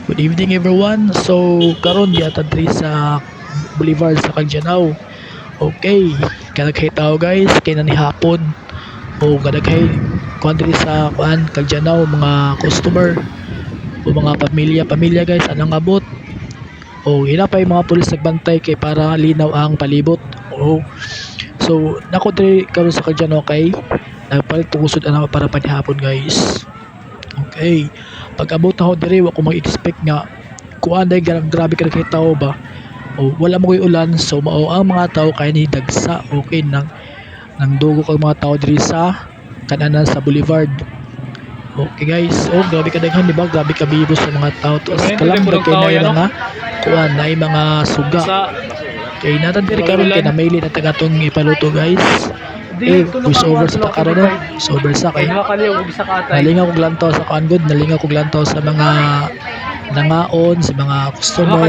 Good evening everyone. So karon di ata diri sa Boulevard sa Cagyanao. Okay, kanaghay tao guys kay nani hapon. O kanaghay kuan diri sa kuan Cagyanao mga customer o mga pamilya guys anang abot. O hinapay mga pulis nagbantay kay para linaw ang palibot. O so nako diri karon sa Cagyanao kay nagpalit tungusod ana para panihapon guys. Okay. Pag abot ako diri wa ko mag-expect nga kuan day grabe ka kay tao ba. O wala mo koy ulan so mao ang mga tao kay ni dagsa okay nang dugo kag mga tao diri sa kananan sa boulevard. Okay guys, grabe ka daghan di ba? Grabe ka bibos sa mga tao to. As kalamdag kay na yung mga kuan na mga suga. Kay natan diri karon kay na maili na taga tong ipaluto guys. Voice over sa karon no. Voice over sa kay nalingaw kog lantaw sa kuan good, nalingaw kog lantaw sa mga nangaon sa mga customer.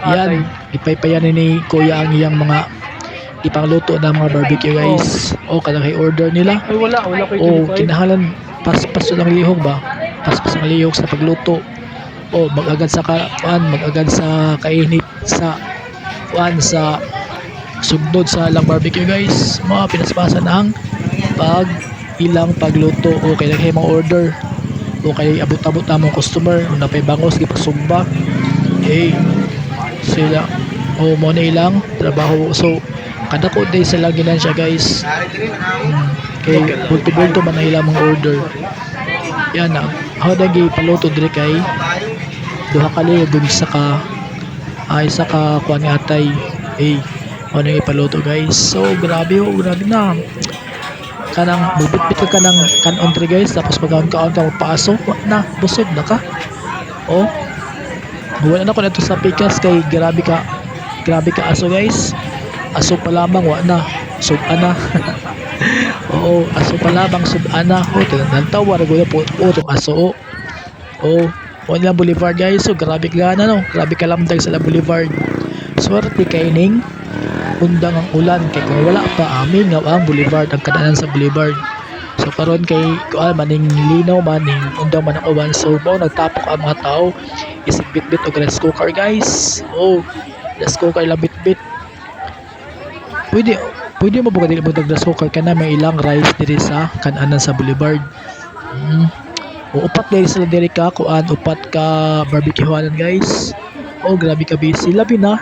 Yan, ipaypayan ni kuya ang iyang mga ipangluto na mga barbecue guys. Kada kay order nila. Wala Kinahalan paspas lang lihok ba? Paspas ang lihok sa pagluto. Mag-agad sa kuan, mag-agad sa kainit sa kuan sa sugdod sa lang barbecue guys. Mga pinaspasan ang ilang pagluto kay naghay mga order kay abot-abot na mga customer na pay bangos gipasugba sila mo na ilang trabaho so kada ko day sila ginansya guys kay bulto-bulto man na ilang mga order yan na how dagi paluto diri kay duha ka dun sa ka isa ka kuan ni atay ano yung ipaluto guys so grabe na kanang bubit-bit ka ng kanon diri guys tapos pagkaon ka magpaaso na busog na ka wala na ko na to sa pikas kay grabe ka aso guys aso pa lamang na sub-ana aso pa lamang sub-ana tinantawa na po tong aso wala boulevard guys so grabe ka no grabe ka lamdag sa boulevard swerte kay ning undang ang ulan kay kung wala pa amin nga ang boulevard ang kadanan sa boulevard so karon kay kuan maning linaw maning undang man ang uwan so nagtapok ang mga tao isig bit-bit og rice cooker guys rice cooker lang bit-bit pwede mo ba dili mo dag rice cooker kana may ilang rice diri sa kananan sa boulevard upat diri sila diri ka kuan upat ka barbecuehanan guys grabe ka busy labi na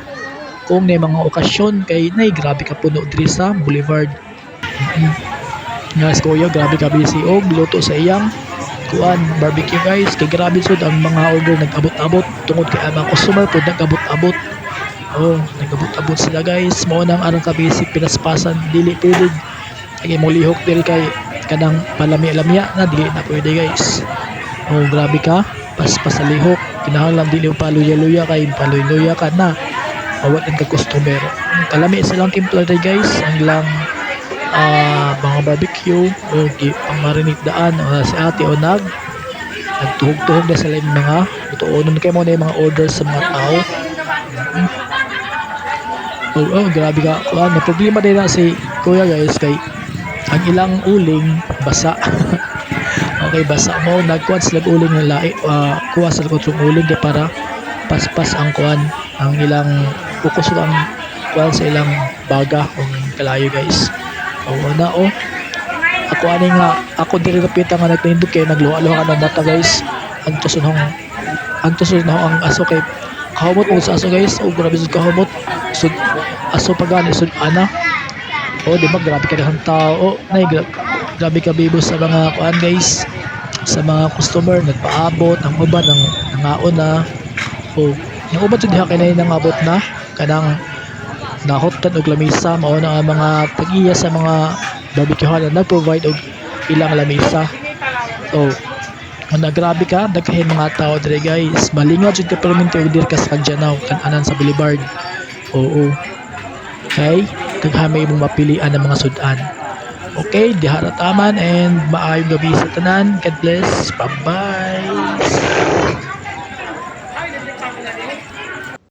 kung may mga okasyon kay grabe ka puno diri sa boulevard guys kuya grabe ka busy luto sa iyang kuan barbecue guys kay grabe sud ang mga order nag-abot-abot tungod kay ang mga customer pud nag-abot-abot nag-abot-abot sila guys mao nang arang ka busy pinaspasan dili pwede kay mo lihok diri kay kanang palami-lamya na dili na pwede guys grabe ka paspas sa lihok kinahanglan dili pa luya-luya kay paluya ka na awalan ka customer kalami silang timpla day guys ang lang mga barbecue pang-marinate daan si ate nagtuhog-tuhog na sila yung mga tutuunan kayo mo na yung mga order sa mga tao grabe ka may problema din na si kuya guys kay ang ilang uling basa basa mo nagkuhan sila uling ng lahi kuha sila kong uling kay para paspas ang kuhan ang ilang focus lang kuhan sa ilang baga o kalayo guys ako diri kapita nga nagtindog kay nagluha-luha ka ng mata guys ang tuson ang aso kay kahumot mo sa aso guys grabe sud kahumot sud aso pagani sud ana di ba grabe ka ng tao grabe ka bibos sa mga kuan guys sa mga customer nagpaabot ang uban ng nangaon na yung uban sud diha kay nangabot na kanang nahotan og lamisa mao na ang mga tag-iya sa mga barbecuehan na nag-provide og ilang lamisa grabe ka daghan mga tao dire guys malingaw jud ka permente og dir ka sa Cagyanao kananan sa boulevard okay daghamay mong mapilian ng mga sudan diha ra taman and maayong gabi sa tanan. God bless, bye bye.